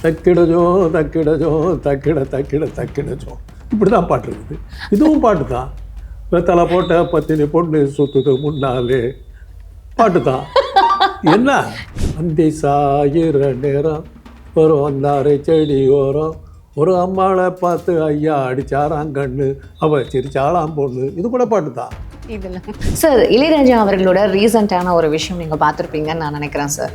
தக்கிடஜோ தக்கிடஜோ தக்கிடஜோ இப்படி தான் பாட்டு இருக்குது. இதுவும் பாட்டு தான். வெத்தலை போட்ட பத்தினி பொண்ணு சுத்துது முன்னாலே பாட்டு தான். என்ன அந்தி சாயிர நேரம் ஒரு வந்தாரை செடி ஓரம் ஒரு அம்மாவை பார்த்து ஐயா அடிச்சாராங்கண்ணு அவ சிரிச்சாளாம் பொண்ணு, இது கூட பாட்டு தான். இதில் சார் இளையராஜா அவர்களோட ரீசெண்டான ஒரு விஷயம் நீங்கள் பார்த்துருப்பீங்கன்னு நான் நினைக்கிறேன் சார்.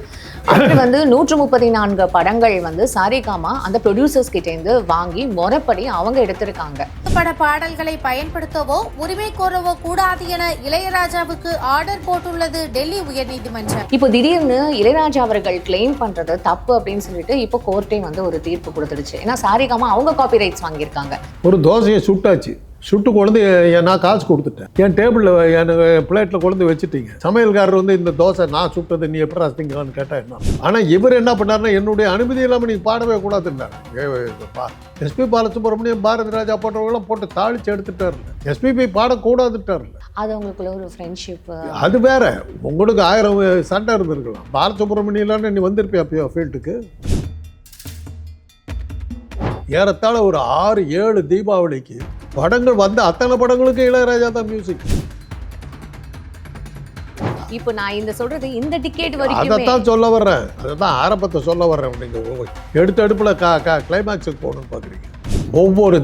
அவர் வந்து 134 படங்கள் வந்து சாரிகாமா அந்த ப்ரொடியூசர்ஸ் கிட்டேருந்து வாங்கி முறைப்படி அவங்க எடுத்திருக்காங்க. பட பாடல்களை பயன்படுத்தவோ உரிமை கோரவோ கூடாது என இளையராஜாவுக்கு ஆர்டர் போட்டுள்ளது டெல்லி உயர்நீதிமன்றம். இப்போ திடீர்னு இளையராஜா அவர்கள் கிளைம் பண்றது தப்பு அப்படின்னு சொல்லிட்டு இப்போ கோர்ட்டே வந்து ஒரு தீர்ப்பு கொடுத்துருச்சு. ஏன்னா சாரிகாமா அவங்க காப்பி ரைட்ஸ் வாங்கியிருக்காங்க. ஒரு தோசையை சுட்டாச்சு, சுட்டு கொண்டு நான் காசு கொடுத்துட்டேன், என் டேபிளில் எனக்கு பிளேட்டில் கொண்டு வச்சுட்டீங்க. சமையல்காரர் வந்து இந்த தோசை நான் சுட்டது நீ எப்படி ரசிங்களான்னு கேட்டால் என்ன. ஆனால் இவர் என்ன பண்ணாருன்னா என்னுடைய அனுமதி இல்லாமல் நீங்கள் பாடவே கூடாதுன்னாரு. எஸ்பி பாலசுப்ரமணியம், பாரதி ராஜா போன்றவங்களாம் போட்டு தாளிச்சு எடுத்துட்டாரு. எஸ்பிபி பாடக்கூடாதுட்டாரு. அது உங்களுக்குள்ள ஒரு ஃப்ரெண்ட்ஷிப், அது வேற. உங்களுக்கு 1000 சண்டை இருந்திருக்கலாம். பாலசுப்ரமணியம் நீ வந்திருப்பியா அப்பயோ ஃபீல்டுக்கு? ஏறத்தாழ ஒரு 6-7 தீபாவளிக்கு படங்கள் வந்த அத்தனை படங்களுக்கு இளையராஜா தான் மியூசிக். இப்போ நான் இந்த சொல்றது இந்த டிக்கெட் வரைக்கும் அதைத்தான் சொல்ல வர்றேன், அதைத்தான் ஆரம்பத்தை சொல்ல வர்றேன். நீங்கள் எடுத்த அடுப்பில் கிளைமேக்ஸுக்கு போகணும்னு பார்க்குறீங்க. ஒவ்வொரு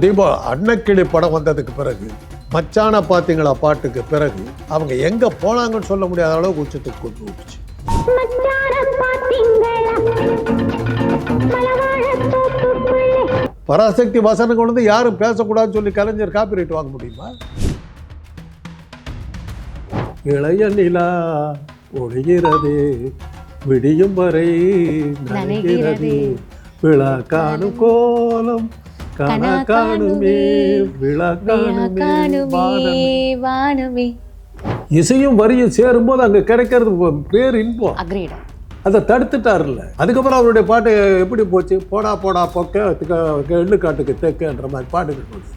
அன்னக்கிளி படம் வந்ததுக்கு பிறகு, மச்சான பார்த்தீங்களா பாட்டுக்கு பிறகு அவங்க எங்கே போனாங்கன்னு சொல்ல முடியாத அளவுக்கு உச்சத்துக்கு கொண்டு வந்துச்சு. பராசக்தி வசனங்கள் வந்து யாரும் பேசக்கூடாதுன்னு சொல்லி கலைஞர் காப்பிரைட் வாங்க முடியுமா? இளைய நிலா ஒழுகிறது விடியும் வரை நனைகிறது விழா காணும் கோலம் கனா காணுமே விழா காணுமே வானமே. இசையும் வரியும் சேரும்போது அங்க கிடைக்கிறது பேர் இன்பம். அக்ரீட். அதை தடுத்துட்டார்ல. அதுக்கப்புறம் அவருடைய பாட்டு எப்படி போச்சு? போடா போடா பொக்க எள்ளு காட்டுக்கு தெக்குன்ற மாதிரி பாட்டுகள் போச்சு.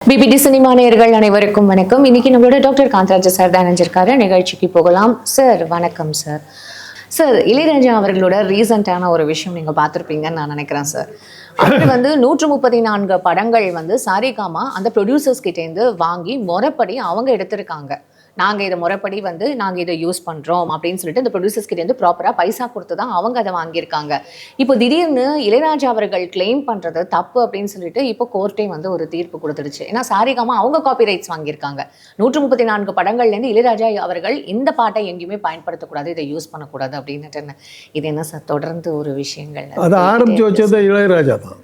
பிபிடி சினிமா நேயர்கள் அனைவருக்கும் வணக்கம். இன்னைக்கு நம்மளோட டாக்டர் காந்தராஜ் சார் தான் நினைஞ்சிருக்காரு. நிகழ்ச்சிக்கு போகலாம். சார் வணக்கம் சார். சார் இளையராஜா அவர்களோட ரீசெண்டான ஒரு விஷயம் நீங்கள் பார்த்துருப்பீங்கன்னு நான் நினைக்கிறேன் சார். அவர் வந்து 134 படங்கள் வந்து சாரிகாமா அந்த ப்ரொடியூசர்ஸ் கிட்டேருந்து வாங்கி முறைப்படி அவங்க எடுத்திருக்காங்க. நாங்கள் இதை முறைப்படி வந்து நாங்கள் இதை யூஸ் பண்ணுறோம் அப்படின்னு சொல்லிட்டு இந்த ப்ரொடியூசர்ஸ் கிட்டேருந்து ப்ராப்பராக பைசா கொடுத்து தான் அவங்க அதை வாங்கியிருக்காங்க. இப்போ திடீர்னு இளையராஜா அவர்கள் கிளைம் பண்ணுறது தப்பு அப்படின்னு சொல்லிட்டு இப்போ கோர்ட்டே வந்து ஒரு தீர்ப்பு கொடுத்துருச்சு. ஏன்னா சாரிகாமா அவங்க காப்பி ரைட்ஸ் வாங்கியிருக்காங்க. 134 படங்கள்லேருந்து இளையராஜா அவர்கள் இந்த பாட்டை எங்கேயுமே பயன்படுத்தக்கூடாது, இதை யூஸ் பண்ணக்கூடாது அப்படின்னுட்டு. இது என்ன சார் தொடர்ந்து ஒரு விஷயங்கள் அதை ஆரம்பித்து வச்சது இளையராஜா தான்.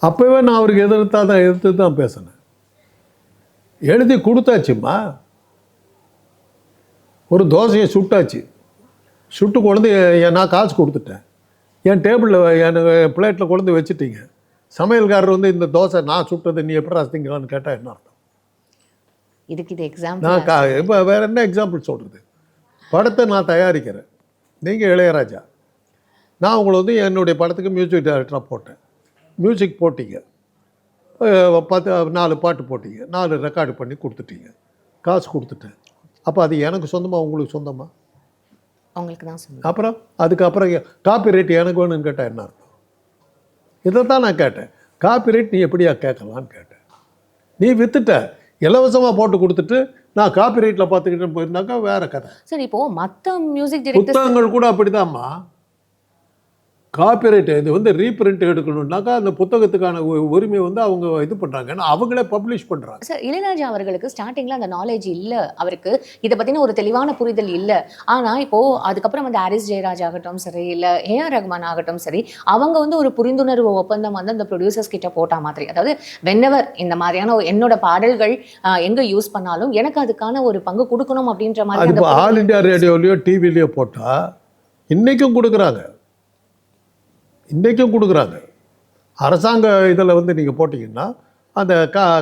அப்போவே நான் அவருக்கு எதிர்த்து தான் பேசினேன். எழுதி கொடுத்தாச்சும்மா. ஒரு தோசையை சுட்டாச்சு, சுட்டு கொண்டு நான் காசு கொடுத்துட்டேன், என் டேபிளில் எனக்கு பிளேட்டில் கொண்டு வச்சுட்டீங்க. சமையல்காரர் வந்து இந்த தோசை நான் சுட்டது நீ எப்படி ரசிங்களான்னு கேட்டால் என்ன அர்த்தம்? இதுக்கு இது எக்ஸாம்பிள். நான் இப்போ வேறு என்ன எக்ஸாம்பிள் சொல்கிறது? படத்தை நான் தயாரிக்கிறேன், நீங்கள் இளையராஜா. நான் உங்களை வந்து என்னுடைய படத்துக்கு மியூசிக் டைரக்டராக போட்டேன். மியூசிக் போட்டிங்க, 4 பாட்டு போட்டிங்க, 4 ரெக்கார்டு பண்ணி கொடுத்துட்டீங்க, காசு கொடுத்துட்டேன். அப்போ அது எனக்கு சொந்தமாக உங்களுக்கு சொந்தமா? உங்களுக்கு தான் சொந்தம். அப்புறம் அதுக்கப்புறம் காப்பி ரைட் எனக்கு வேணும்னு கேட்டால் என்ன அர்த்தம்? இதை தான் நான் கேட்டேன். காப்பி ரைட் நீ எப்படியா கேட்கலான்னு கேட்டேன். நீ வித்துட்ட, இலவசமாக போட்டு கொடுத்துட்டு நான் காப்பி ரைட்டில் பார்த்துக்கிட்டு போயிருந்தாக்கா வேற கதை. சரி, இப்போது மற்ற மியூசிக் டைரக்டர்ஸ் புத்தகங்கள் கூட அப்படிதாம்மா. காப்பிரைட் இது வந்து ரீப்ரிண்ட் எடுக்கணும்னாக்கா அந்த புத்தகத்துக்கான உரிமை வந்து அவங்க இது பண்ணுறாங்க, ஏன்னா அவங்களே பப்ளிஷ் பண்ணுறாங்க. சார் இளையராஜா அவர்களுக்கு ஸ்டார்டிங்கில் அந்த நாலேஜ் இல்லை, அவருக்கு இதை பற்றின ஒரு தெளிவான புரிதல் இல்லை. ஆனால் இப்போது அதுக்கப்புறம் வந்து ஹாரிஸ் ஜெயராஜ் ஆகட்டும் சரி, இல்லை ஏஆர் ரஹ்மான் ஆகட்டும் சரி, அவங்க வந்து ஒரு புரிந்துணர்வு ஒப்பந்தம் வந்து அந்த ப்ரொடியூசர்ஸ் கிட்ட போட்டா மாதிரி, அதாவது வென்னவர் இந்த மாதிரியான என்னோட பாடல்கள் எங்கே யூஸ் பண்ணாலும் எனக்கு அதுக்கான ஒரு பங்கு கொடுக்கணும் அப்படின்ற மாதிரி. இப்போ ஆல் இண்டியா ரேடியோலையோ டிவிலையோ போட்டால் இன்றைக்கும் கொடுக்குறாங்க, இன்றைக்கும் கொடுக்குறாங்க. அரசாங்க இதில் வந்து நீங்கள் போட்டிங்கன்னா அந்த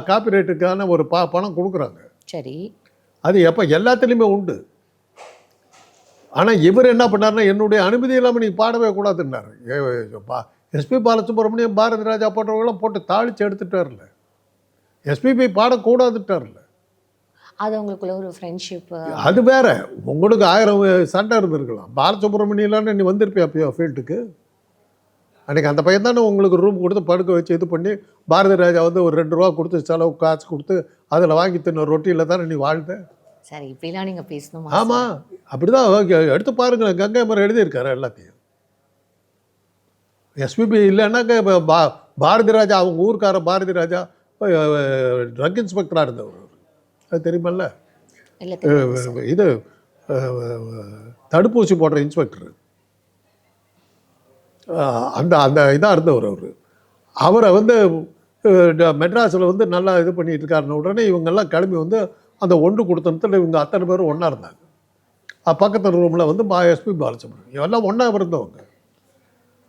காப்பிரைட்டுக்கான ஒரு பணம் கொடுக்குறாங்க. சரி, அது எப்போ எல்லாத்துலேயுமே உண்டு. ஆனால் இவர் என்ன பண்ணார்னா என்னுடைய அனுமதி இல்லாமல் நீங்கள் பாடவே கூடாதுன்னாரு. எஸ்பி பாலசுப்ரமணியம், பாரதி ராஜா போன்றவங்களாம் போட்டு தாளித்து எடுத்துட்டார்ல. எஸ்பிபி பாடக்கூடாதுட்டார்ல. அது உங்களுக்குள்ள ஒரு ஃப்ரெண்ட்ஷிப். அது வேற. உங்களுக்கு 1000 சண்டை இருந்திருக்கலாம். பாலசுப்ரமணியம்லாம் நீ வந்திருப்பியா அப்போ ஃபீல்டுக்கு? அன்றைக்கி அந்த பையன் தானே உங்களுக்கு ரூம் கொடுத்து படுக்க வச்சு இது பண்ணி, பாரதி ராஜா வந்து ஒரு 2 ரூபா கொடுத்து செலவு காசு கொடுத்து அதில் வாங்கி தின்ன ரொட்டியில் தானே நீ வாழ்ந்த. சரி, இப்படிலாம் நீங்கள் பேசணும். ஆமாம், அப்படி தான் எடுத்து பாருங்களேன். கங்கை மரம் எழுதியிருக்காரு எல்லாத்தையும். எஸ்பிபி இல்லைன்னாக்க பாரதி ராஜா, அவங்க ஊருக்கார பாரதி ராஜா ட்ரக் இன்ஸ்பெக்டராக இருந்தவர். அது தெரியுமல்ல? இது தடுப்பூசி போடுற இன்ஸ்பெக்டர். அந்த அந்த இதாக இருந்தவர் அவர். அவரை வந்து மெட்ராஸில் வந்து நல்லா இது பண்ணிட்டு இருக்காருன உடனே இவங்கெல்லாம் கிளம்பி வந்து அந்த ஒன்று கொடுத்தனத்தில் இவங்க அத்தனை பேரும் ஒன்றா இருந்தாங்க. பக்கத்து ரூமில் வந்து எஸ்பி பாலசுப்ரமணியம் எல்லாம் ஒன்றா இருந்தவங்க.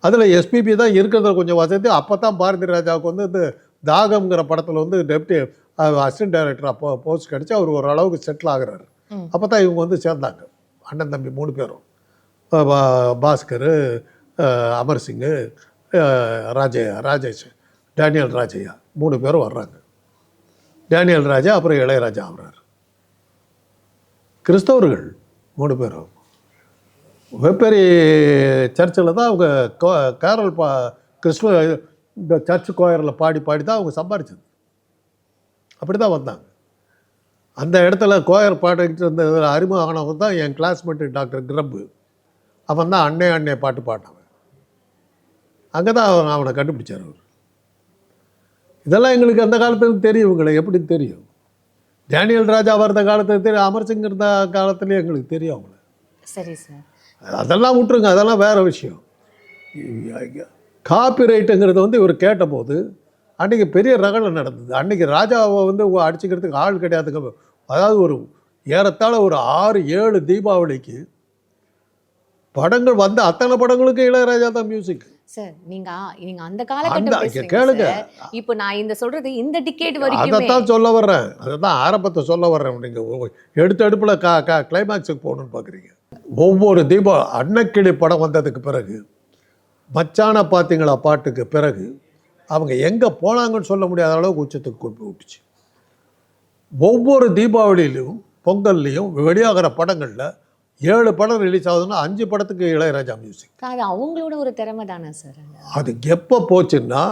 அதில் எஸ்பிபி தான் இருக்கிறத கொஞ்சம் வசதி. அப்போ தான் பாரதி ராஜாவுக்கு வந்து இந்த தாகம்ங்கிற படத்தில் வந்து டெப்டி அசிஸ்டன்ட் டைரக்டராக போஸ்ட் கிடச்சி அவர் ஓரளவுக்கு செட்டில் ஆகுறாரு. அப்போ தான் இவங்க வந்து சேர்ந்தாங்க, அண்ணன் தம்பி 3 பேரும். பாஸ்கர், அமர் சிங்கு, ராஜேஷ், டேனியல் ராஜையா 3 பேரும் வர்றாங்க. டேனியல் ராஜா அப்புறம் இளையராஜா ஆகிறார். கிறிஸ்தவர்கள் 3 பேரும். வெப்பேரி சர்ச்சில் தான் அவங்க கேரல் கிறிஸ்துவ இந்த சர்ச் கோயரில் பாடி தான் அவங்க சம்பாரிச்சது. அப்படி தான் வந்தாங்க. அந்த இடத்துல கோயர் பாடிக்கிட்டு இருந்த அறிமுகம் ஆனவங்க தான் என் கிளாஸ்மேட்டு டாக்டர் கிரப்பு. அவன் தான் அண்ணே அண்ணே பாட்டு பாடினவன். அங்கே தான் அவனை கண்டுபிடிச்சார் அவர். இதெல்லாம் எங்களுக்கு அந்த காலத்துக்கு தெரியும். இவங்களை எப்படி தெரியும்? டேனியல் ராஜா வந்த காலத்துக்கு தெரியும், அமர்சிங் இருந்த காலத்துலேயே எங்களுக்கு தெரியும் அவங்கள. சரி சார், அதெல்லாம் விட்டுருங்க, அதெல்லாம் வேறு விஷயம். காப்பி ரைட்டுங்கிறது வந்து இவர் கேட்டபோது அன்றைக்கி பெரிய ரகலை நடந்தது. அன்றைக்கி ராஜாவை வந்து அடிச்சுக்கிறதுக்கு ஆள் கிடையாதுங்க. அதாவது ஒரு ஏறத்தாழ ஒரு 6-7 தீபாவளிக்கு படங்கள் வந்த அத்தனை படங்களுக்கு இளையராஜா தான் மியூசிக். சார் நீங்க அந்த காலகட்டம் கேளுங்க. இப்போ நான் இந்த சொல்றது இந்த டிக்கெட் வரைக்கும் அதைத்தான் சொல்ல வர்றேன். அதைத்தான் ஆரம்பத்தை சொல்ல வர்றேன். நீங்கள் எடுத்த அடுப்பில் கிளைமேக்ஸுக்கு போகணுன்னு பார்க்குறீங்க. ஒவ்வொரு அன்னக்கிளி படம் வந்ததுக்கு பிறகு, மச்சான பார்த்தீங்களா பாட்டுக்கு பிறகு அவங்க எங்கே போனாங்கன்னு சொல்ல முடியாத அளவுக்கு உச்சத்துக்கு கொண்டு விட்டுச்சு. ஒவ்வொரு தீபாவளியிலும் பொங்கல்லையும் வெளியாகிற படங்களில் 7 படம் ரிலீஸ் ஆகுதுன்னா 5 படத்துக்கு இளையராஜா மியூசிக். அது அவங்களோட ஒரு திறமை தானே சார். அது எப்போ போச்சுன்னா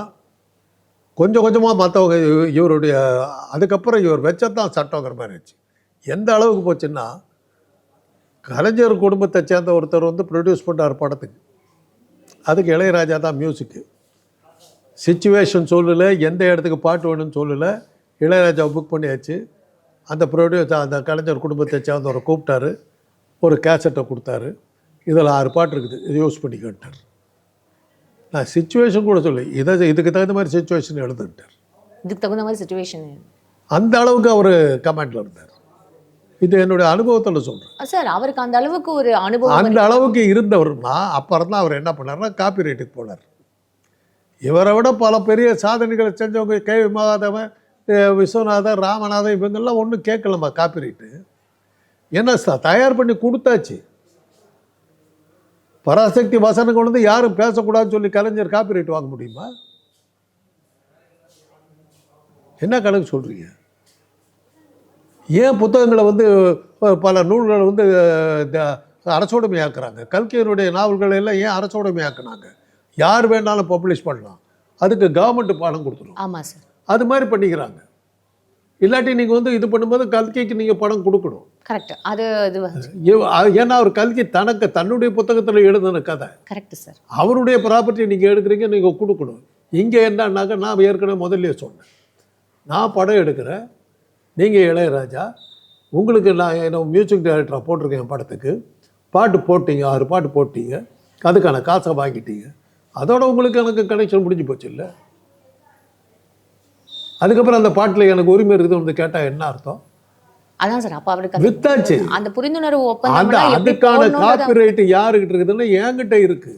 கொஞ்சம் கொஞ்சமாக மற்றவங்க இவருடைய அதுக்கப்புறம் இவர் வச்சதான் சட்டங்கிற மாதிரி ஆச்சு. எந்த அளவுக்கு போச்சுன்னா, கலைஞர் குடும்பத்தை சேர்ந்த ஒருத்தர் வந்து ப்ரொடியூஸ் பண்ணார் படத்துக்கு. அதுக்கு இளையராஜா தான் மியூசிக்கு. சிச்சுவேஷன் சொல்லலை, எந்த இடத்துக்கு பாட்டு வேணும்னு சொல்லலை, இளையராஜா புக் பண்ணியாச்சு. அந்த அந்த கலைஞர் குடும்பத்தை சேர்ந்தவரை கூப்பிட்டாரு, ஒரு கேசட்டை கொடுத்தாரு. இதில் 6 பாட்டு இருக்குது, இது யூஸ் பண்ணி கேட்டார். நான் சிச்சுவேஷன் கூட சொல்லி இதுக்கு தகுந்த மாதிரி சிச்சுவேஷன் எழுதுட்டார். இதுக்கு தகுந்த மாதிரி சிச்சுவேஷன் அந்த அளவுக்கு அவர் கமெண்டில் இருந்தார். இது என்னுடைய அனுபவத்தில் சொல்கிறேன் சார். அவருக்கு அந்த அளவுக்கு ஒரு அனுபவம், அந்த அளவுக்கு இருந்தவர்னா அப்புறம் தான் அவர் என்ன பண்ணார்னா காப்பி ரைட்டுக்கு போனார். இவரை விட பல பெரிய சாதனைகளை செஞ்சவங்க கே வி மகாதேவன், விஸ்வநாதன், ராமநாதன் இவங்கெல்லாம் ஒன்றும் கேட்கலம்மா காப்பி ரைட்டு. என்ன தயார் பண்ணி கொடுத்தாச்சு. பராசக்தி வசனங்கள் வந்து யாரும் பேசக்கூடாதுன்னு சொல்லி கலைஞர் காப்பி ரைட் வாங்க முடியுமா? என்ன கணக்கு சொல்கிறீங்க? ஏன் புத்தகங்களை வந்து பல நூல்களை வந்து அரசோடைமையாக்குறாங்க? கல்கியினுடைய நாவல்களை எல்லாம் ஏன் அரசோடைமையாக்குனாங்க? யார் வேணாலும் பப்ளிஷ் பண்ணலாம், அதுக்கு கவர்மெண்ட் பணம் கொடுத்துரும். ஆமாம் சார், அது மாதிரி பண்ணிக்கிறாங்க. இல்லாட்டி நீங்கள் வந்து இது பண்ணும்போது கல்கிக்கு நீங்கள் பணம் கொடுக்கணும். கரெக்ட். அது ஏன்னா அவர் கல்கி தன்னுடைய புத்தகத்தில் எழுதின கதை. Correct sir. அவருடைய ப்ராப்பர்ட்டி நீங்கள் எடுக்கிறீங்க, நீங்கள் கொடுக்கணும். இங்கே என்னன்னாக்கா, நான் ஏற்கனவே முதல்ல சொன்னேன், நான் படம் எடுக்கிறேன், நீங்கள் இளையராஜா, உங்களுக்கு நான் என்ன மியூசிக் டைரக்டராக போட்டிருக்கேன், என் படத்துக்கு பாட்டு போட்டீங்க, 6 பாட்டு போட்டீங்க, அதுக்கான காசை வாங்கிட்டீங்க, அதோட உங்களுக்கு எனக்கு கனெக்ஷன் முடிஞ்சு போச்சு இல்லை? அதுக்கப்புறம் அந்த பாட்டில் எனக்கு உரிமை இருக்குதுன்னு வந்து கேட்டால் என்ன அர்த்தம்? அதான் சார், அப்போ அவருக்கு வித்தாச்சு. அந்த புரிந்துணர்வு ஒப்பந்தம், அதுக்கான காப்பி ரைட்டு யாருக்கிட்ட இருக்குதுன்னா என்கிட்ட இருக்கு.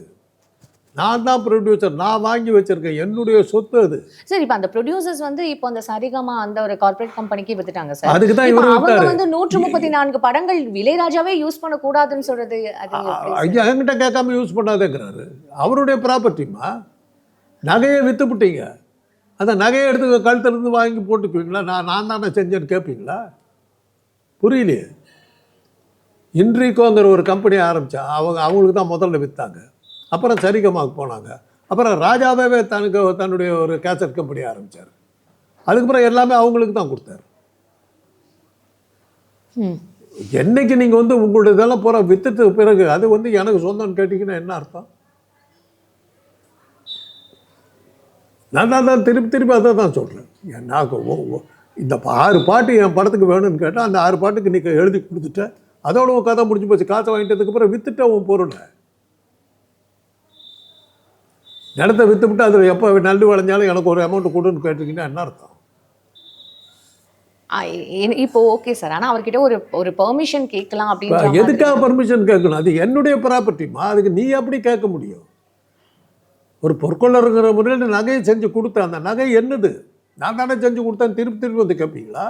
நான் தான் ப்ரொடியூசர், நான் வாங்கி வச்சிருக்கேன், என்னுடைய சொத்து அது. சார் இப்போ அந்த ப்ரொடியூசர்ஸ் வந்து இப்போ அந்த சரிகமா அந்த ஒரு கார்ப்பரேட் கம்பெனிக்கு வித்துட்டாங்க சார். அதுக்கு தான் இவர் அவங்க வந்து 134 படங்கள் இளையராஜாவே யூஸ் பண்ண கூடாதுன்னு சொல்றது. அது ஐயா என்கிட்ட கேட்காம யூஸ் பண்ணாதேங்கிறாரு. அவருடைய ப்ராப்பர்ட்டிமா. நகையை விற்றுப்பிட்டீங்க. அந்த நகையை எடுத்து கழுத்துலேருந்து வாங்கி போட்டுக்குவீங்களா? நான் தானே செஞ்சேன்னு கேட்பீங்களா? புரியலையே. இன்ட்ரிகோங்கிற ஒரு கம்பெனி ஆரம்பித்தா அவங்களுக்கு தான் முதல்ல விற்றாங்க. அப்புறம் சரிகமாவுக்கு போனாங்க. அப்புறம் ராஜாவே தன்னுடைய ஒரு கேசட் கம்பெனி ஆரம்பித்தார். அதுக்கப்புறம் எல்லாமே அவங்களுக்கு தான் கொடுத்தாரு. என்னைக்கு நீங்கள் வந்து உங்களுடைய இதெல்லாம் பூரா வித்துட்டு பிறகு அது வந்து எனக்கு சொந்தம்னு கேட்டிங்கன்னா என்ன அர்த்தம்? நான் தான் திருப்பி அதை தான் சொல்கிறேன். நான் இந்த 6 பாட்டு என் படத்துக்கு வேணும்னு கேட்டால் அந்த 6 பாட்டுக்கு நீ எழுதி கொடுத்துட்ட, அதோட உன் கதை முடிஞ்சு போச்சு. காசை வாங்கிட்டதுக்கப்புறம் வித்துட்ட உன் பொருளை. நிலத்தை விற்றுவிட்டு அதில் எப்போ நண்டு விளைஞ்சாலும் எனக்கு ஒரு அமௌண்ட் கொடுன்னு கேட்டிங்கன்னா என்ன அர்த்தம்? இப்போ ஓகே சார், ஆனால் அவர்கிட்ட ஒரு பெர்மிஷன் கேட்கலாம் அப்படின்னு. எதுக்காக பர்மிஷன் கேட்கணும்? அது என்னுடைய ப்ராப்பர்ட்டிமா, அதுக்கு நீ எப்படி கேட்க முடியும்? ஒரு பொற்கொள்ளருங்கிற முறையில் நகையை செஞ்சு கொடுத்தேன். அந்த நகை என்னது? நான் தானே செஞ்சு கொடுத்தேன். திருப்பி வந்து கேட்பீங்களா?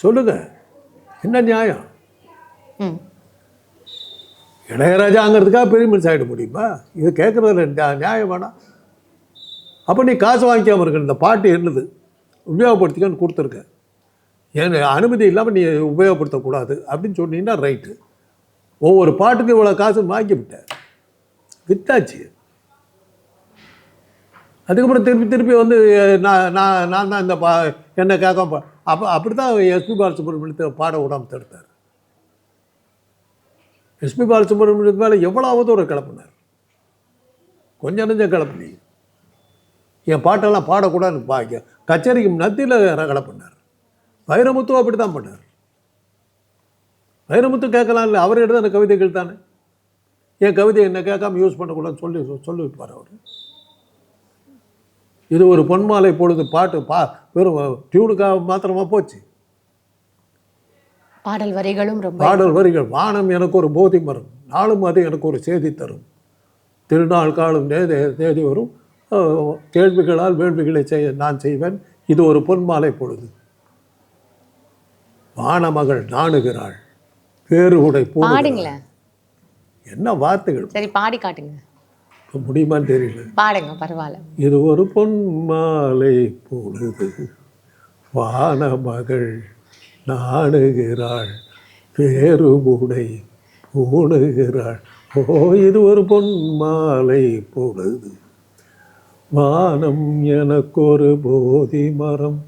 சொல்லுங்க, என்ன நியாயம்? இளையராஜாங்கிறதுக்காக பெரிய மனுஷன் ஆகிட முடியுமா? இது கேட்குறதுல நியாயம் வேணாம். அப்போ நீ காசு வாங்கிக்காமல் இருக்க. இந்த பாட்டு என்னது, உபயோகப்படுத்திக்கன்னு கொடுத்துருக்க. என் அனுமதி இல்லாமல் நீ உபயோகப்படுத்தக்கூடாது அப்படின்னு சொன்னீங்கன்னா ரைட்டு. ஒவ்வொரு பாட்டுக்கு இவ்வளோ காசு வாங்கிவிட்ட, வித்தாச்சு. அதுக்கப்புறம் திருப்பி வந்து நான் தான் இந்த என்ன கேட்க. அப்படி தான் எஸ்பி பாலசுப்ரமணியத்தை பாட விடாமல் தடுத்தார். எஸ்பி பாலசுப்ரமணியத்து மேலே எவ்வளோ அவதூறு கிளப்பினார். கொஞ்சம் நெஞ்சம் கிளப்பி என் பாட்டெல்லாம் பாடக்கூடாதுன்னு பாக்க கச்சேரிக்கு நத்தியில் ரகலை பண்ணார். வைரமுத்து அப்படி தான் பண்ணார். வைரமுத்து கேட்கலாம் இல்லை, அவர் எழுத அந்த கவிதைகள் தானே. என் கவிதை என்ன கேட்காம யூஸ் பண்ணக்கூடாதுன்னு சொல்லிவிட்டார் அவர். இது ஒரு பொன்மாலை பொழுது பாட்டு வெறும் டியூனுக்காக மாத்திரமா போச்சு. பாடல் வரிகள் வானம் எனக்கு ஒரு போதி மரம், நாளும் அது எனக்கு ஒரு செய்தி தரும், திருநாள் காலம் தேதி வரும், கேள்விகளால் வேள்விகளை நான் செய்வேன், இது ஒரு பொன்மாலை பொழுது, வானமகள் நாணுகிறாள், பேரு உடை போடுங்களேன். என்ன வார்த்தைகள்! சரி, பாடி காட்டுங்க. முடியுமான்னு தெரியல. பாடுங்க, பரவாயில்ல. இது ஒரு பொன்மாலை பொழுது, வானமகள் நாணுகிறாள், பேரு உடை போடுகிறாள். ஓ, இது ஒரு பொன்மாலை பொழுது, வானம் எனக்கொரு போதி மரம்,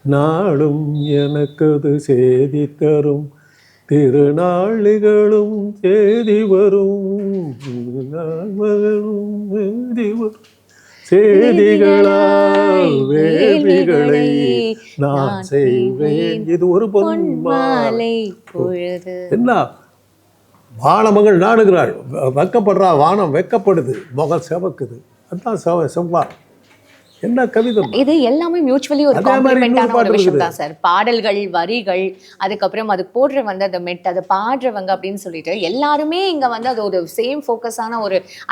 நாளும் எனக்கது செய்தி தரும், திருநாளுகளும் செய்தி வரும், செய்திகளால் வேள்விகளை நான் செய்வேன், இது ஒரு பொன்மாலை பொழுது. என்ன வானமகள் நாடுகிறாள், வெக்கப்படுறா, வானம் வெக்கப்படுது, முகம் செவக்குது, அதுதான் செவ்வாய். என்ன கவிதை இது! எல்லாமே மியூச்சுவலி ஒரு காம்ப்ளிமெண்டான ஒரு விஷயம் தான் சார். பாடல்கள், வரிகள், அதுக்கப்புறம் அது போடுற வந்து அந்த மெட், அதை பாடுறவங்க அப்படின்னு சொல்லிட்டு எல்லாருமே இங்க வந்து அது ஒரு சேம் ஃபோக்கஸான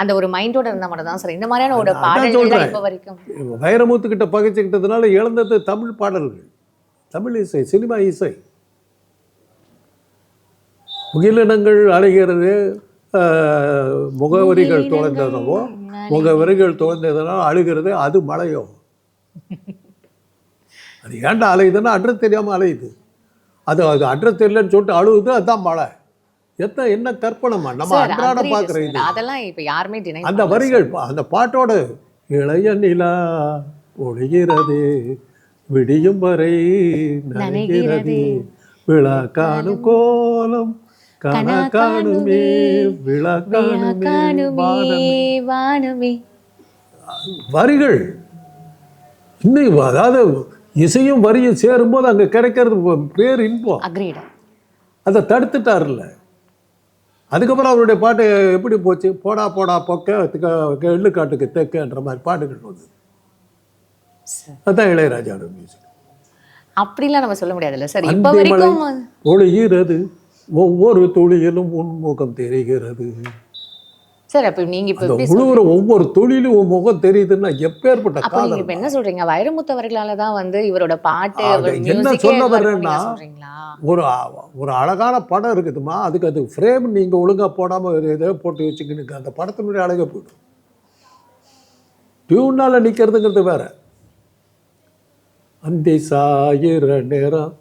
அந்த ஒரு மைண்டோட இருந்த மாதிரி தான் சார் இந்த மாதிரியான ஒரு பாடல்கள் இப்போ வரைக்கும். வைரமுத்து கிட்ட பகிர்ந்துக்கிட்டதுனால இழந்தது தமிழ் பாடல்கள், தமிழ் இசை, சினிமா இசை. முகிலினங்கள் அலைகிறது, முகவரிகள் தொலைந்ததோ, முகவரிகள் தொலைந்ததனால் அழுகிறது, அது மழையோ? அது ஏன்டா அலையுதுன்னா அட்ரஸ் தெரியாமல் அலையுது. அது அட்ரஸ் தெரியலன்னு சொல்லிட்டு அழுகுது, அதுதான் மழை. என்ன கற்பனைமா நம்ம அன்றாட பார்க்குறது. அதெல்லாம் இப்போ யாருமே அந்த வரிகள், அந்த பாட்டோட இளைய நிலா ஒளிகிறது, விடியும் வரை நனைகிறது, விழா காணும் கோலம் கனகாணுமே, விழா காணுமே வானமே. வரிகள் இன்னும், அதாவது இசையும் வரியும் சேரும்போது அங்கே கிடைக்கிறது பேர் இன்பம். அதை தடுத்துட்டார்ல. அதுக்கப்புறம் அவருடைய பாட்டு எப்படி போச்சு? போடா போடா பொக்க எள்ளு காட்டுக்கு தெக்கன்ற மாதிரி பாட்டுகள் வந்து, அதுதான் இளையராஜாவோட மியூசிக். அப்படிலாம் நம்ம சொல்ல முடியாதுல்ல சார். இப்போ வரைக்கும் ஒளிகிறது, ஒவ்வொரு துளியிலும் உன்முகம் தெரிகிறது சார். அப்ப நீங்க இப்ப முழுவதும் ஒவ்வொரு தொழிலும் உன் முகம் தெரியுதுன்னா எப்பேற்பட்ட காதல். இப்ப என்ன சொல்றீங்க? வைரமுத்து அவர்களால தான் வந்து இவரோட பாட்டு என்ன சொல்ல வர்றேன்னா, ஒரு அழகான படம் இருக்குதுமா, அதுக்கு அது ஃப்ரேம் நீங்க ஒழுங்கா போடாம ஏதோ போட்டு வச்சுக்கின்னு அந்த படத்தினுடைய அழகை போயிடும். டியூனால் நிற்கிறதுங்கிறது வேற. அந்தி சாயிர நேரம்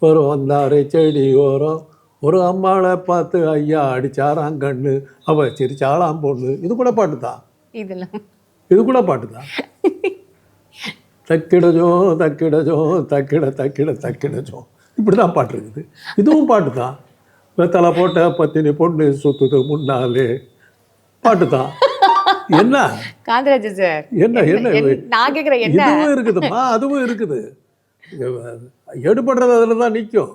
ஒரு வந்தாரை செடி ஓரம் ஒரு அம்மாவை பார்த்து ஐயா அடிச்சாராம் கண்ணு அவ சிரிச்சாளாம் பொண்ணு. இது கூட பாட்டு தான். இது கூட பாட்டு தான். தக்கிடஜோ தக்கிடஜோ தக்கிட தக்கிட தக்கிடஜோ இப்படி தான் பாட்டு இருக்குது. இதுவும் பாட்டு தான். வெத்தலை போட்ட பத்தினி பொண்ணு சுத்துது முன்னாலே பாட்டு தான். என்ன காந்தராஜ் சார் என்ன என்ன நான் கேக்குறேன், இதுவும் இருக்குதுமா அதுவும் இருக்குது. எடுபடுறது அதில் தான் நிற்கும்.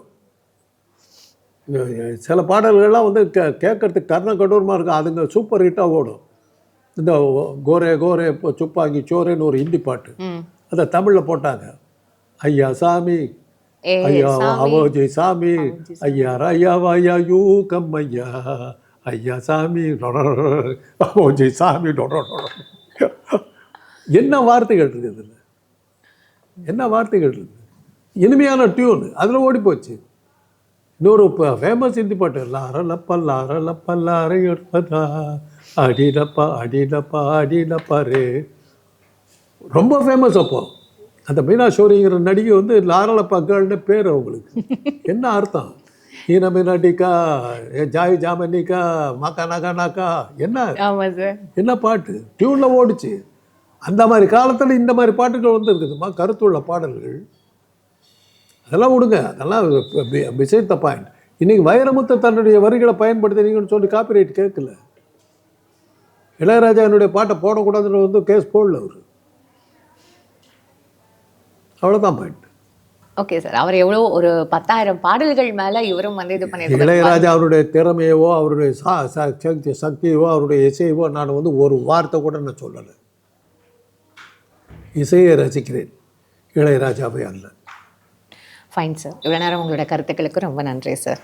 சில பாடல்கள்லாம் வந்து கேட்கறதுக்கு கர்ண கடூரமாக இருக்கும். அதுங்க சூப்பர் ஹிட்டாக ஓடும். இந்த கோரே கோரே சுப்பாங்கி சோரேன்னு ஒரு ஹிந்தி பாட்டு, அதை தமிழில் போட்டாங்க. ஐயா சாமி ஐயா அவோஜி சாமி ஐயா ஐயா ஐயா யூ கம் ஐயா ஐயா சாமி அவோஜி சாமி. என்ன வார்த்தைகள் இருக்குது இதில், என்ன வார்த்தைகள் இருக்குது. இனிமையான டியூன் அதில் ஓடி போச்சு. இன்னொரு ஃபேமஸ் ஹிந்தி பாட்டு லார எடுப்பதா அடிடப்பா அடிடப்பா அடிடப்பா ரே, ரொம்ப ஃபேமஸ். அப்போ அந்த மீனாஷோரிங்கிற நடிகை வந்து லாரலப்பா கேர்ள்னு பேர் அவங்களுக்கு. என்ன அர்த்தம்? ஈன மீனாட்டிக்கா ஜாய் ஜாமனிக்கா மாக்கா நாக்கா நாக்கா. என்ன பாட்டு டியூனில் ஓடிச்சு. அந்த மாதிரி காலத்தில் இந்த மாதிரி பாட்டுகள் வந்து இருக்குதுமா, கருத்துள்ள பாடல்கள். அதெல்லாம் விடுங்க, அதெல்லாம் பிசைட் த பாயிண்ட். இன்றைக்கி வைரமுத்து தன்னுடைய வரிகளை பயன்படுத்தினீங்கன்னு சொல்லி காப்பிரைட் கேட்கல. இளையராஜா என்னுடைய பாட்டை போடக்கூடாதுன்னு வந்து கேஸ் போடல அவர். அவ்வளோதான் பாயிண்ட். ஓகே சார், அவர் எவ்வளோ ஒரு 10,000 பாடல்கள் மேலே இவரும் வந்து இது பண்ணியிருக்காரு. இளையராஜா அவருடைய திறமையவோ அவருடைய சக்தியவோ அவருடைய இசையவோ நான் வந்து ஒரு வார்த்தை கூட நான் சொல்லலை. இசையை ரசிக்கிறேன், இளையராஜாவே அல்ல. ஃபைன் சார், இவ்வளோ நேரம் உங்களோட கருத்துக்களுக்கு ரொம்ப நன்றி சார்.